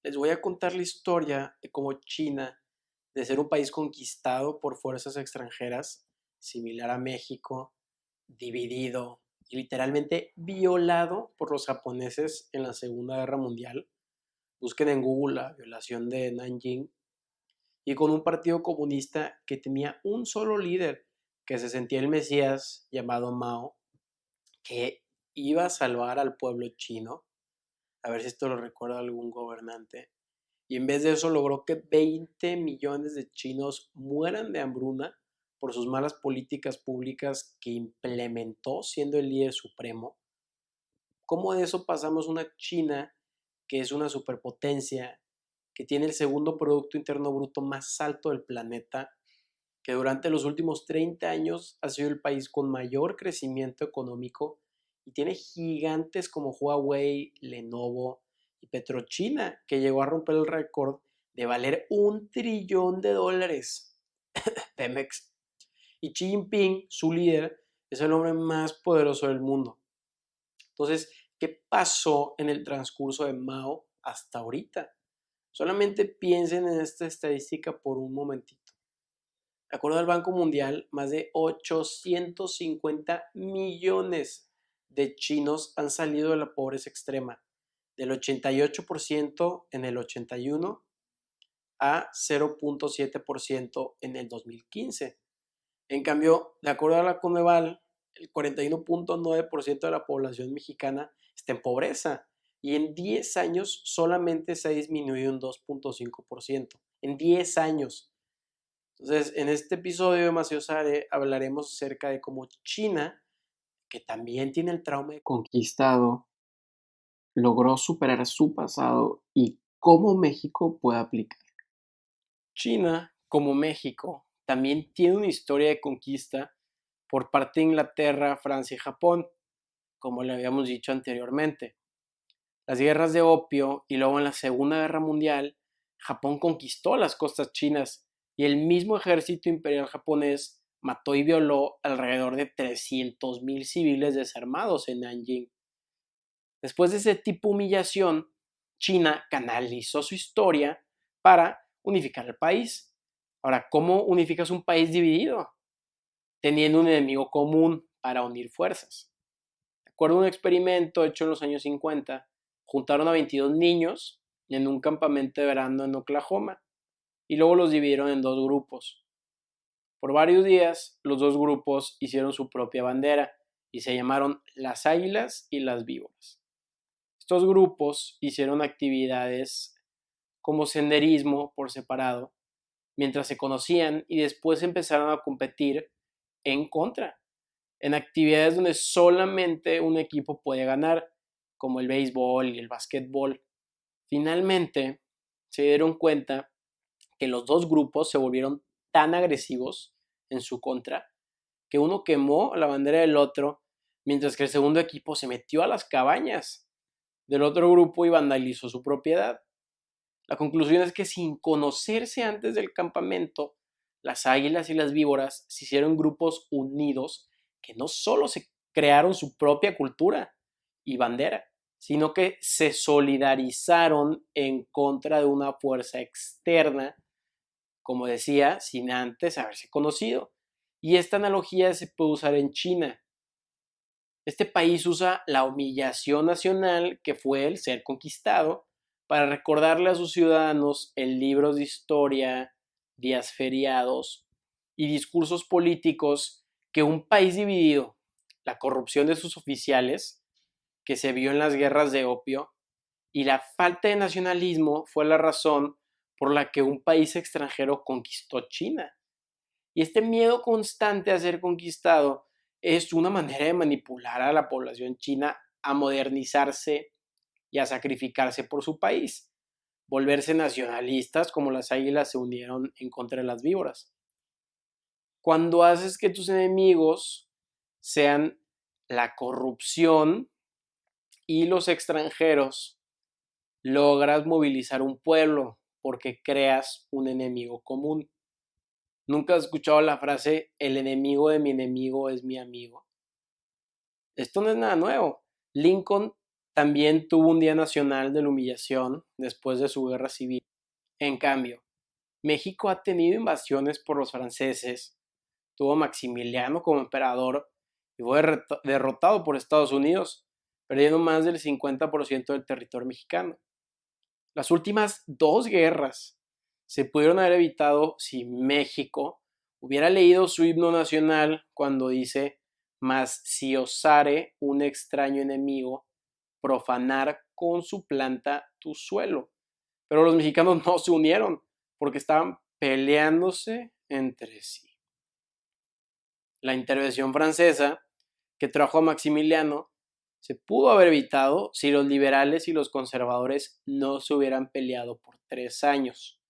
Les voy a contar la historia de cómo China, de ser un país conquistado por fuerzas extranjeras, similar a México, dividido y literalmente violado por los japoneses en la Segunda Guerra Mundial. Busquen en Google la violación de Nanjing. Y con un partido comunista que tenía un solo líder, que se sentía el Mesías, llamado Mao, que iba a salvar al pueblo chino. A ver si esto lo recuerda algún gobernante. Y en vez de eso logró que 20 millones de chinos mueran de hambruna por sus malas políticas públicas que implementó siendo el líder supremo. ¿Cómo de eso pasamos a una China que es una superpotencia, que tiene el segundo Producto Interno Bruto más alto del planeta, que durante los últimos 30 años ha sido el país con mayor crecimiento económico y tiene gigantes como Huawei, Lenovo y Petrochina, que llegó a romper el récord de valer $1 trillón? Pemex. Y Xi Jinping, su líder, es el hombre más poderoso del mundo. Entonces, ¿qué pasó en el transcurso de Mao hasta ahorita? Solamente piensen en esta estadística por un momentito. De acuerdo al Banco Mundial, más de 850 millones de chinos han salido de la pobreza extrema, del 88% en el 81 a 0.7% en el 2015. En cambio, de acuerdo a la Coneval, el 41.9% de la población mexicana está en pobreza y en 10 años solamente se ha disminuido un 2.5%. En 10 años. Entonces, en este episodio de Maciosare hablaremos acerca de cómo China, que también tiene el trauma de conquistado, logró superar su pasado y cómo México puede aplicar. China, como México, también tiene una historia de conquista por parte de Inglaterra, Francia y Japón, como le habíamos dicho anteriormente. Las guerras de opio y luego en la Segunda Guerra Mundial, Japón conquistó las costas chinas y el mismo ejército imperial japonés mató y violó alrededor de 300,000 civiles desarmados en Nanjing. Después de ese tipo de humillación, China canalizó su historia para unificar el país. Ahora, ¿cómo unificas un país dividido? Teniendo un enemigo común para unir fuerzas. De acuerdo a un experimento hecho en los años 50, juntaron a 22 niños en un campamento de verano en Oklahoma y luego los dividieron en dos grupos. Por varios días, los dos grupos hicieron su propia bandera y se llamaron las águilas y las víboras. Estos grupos hicieron actividades como senderismo por separado, mientras se conocían y después empezaron a competir en contra, en actividades donde solamente un equipo puede ganar, como el béisbol y el básquetbol. Finalmente, se dieron cuenta que los dos grupos se volvieron tan agresivos en su contra que uno quemó la bandera del otro, mientras que el segundo equipo se metió a las cabañas del otro grupo y vandalizó su propiedad. La conclusión es que sin conocerse antes del campamento, las águilas y las víboras se hicieron grupos unidos que no solo se crearon su propia cultura y bandera, sino que se solidarizaron en contra de una fuerza externa, como decía, sin antes haberse conocido. Y esta analogía se puede usar en China. Este país usa la humillación nacional que fue el ser conquistado para recordarle a sus ciudadanos en libros de historia, días feriados y discursos políticos que un país dividido, la corrupción de sus oficiales, que se vio en las guerras de opio, y la falta de nacionalismo fue la razón por la que un país extranjero conquistó China. Y este miedo constante a ser conquistado es una manera de manipular a la población china a modernizarse y a sacrificarse por su país, volverse nacionalistas como las águilas se unieron en contra de las víboras. Cuando haces que tus enemigos sean la corrupción y los extranjeros, logras movilizar un pueblo porque creas un enemigo común. ¿Nunca has escuchado la frase el enemigo de mi enemigo es mi amigo? Esto no es nada nuevo. Lincoln También tuvo un Día Nacional de la Humillación después de su guerra civil. En cambio, México ha tenido invasiones por los franceses, tuvo a Maximiliano como emperador y fue derrotado por Estados Unidos, perdiendo más del 50% del territorio mexicano. Las últimas dos guerras se pudieron haber evitado si México hubiera leído su himno nacional cuando dice: mas si osare un extraño enemigo profanar con su planta tu suelo. Pero los mexicanos no se unieron porque estaban peleándose entre sí. La intervención francesa que trajo a Maximiliano se pudo haber evitado si los liberales y los conservadores no se hubieran peleado por 3 años.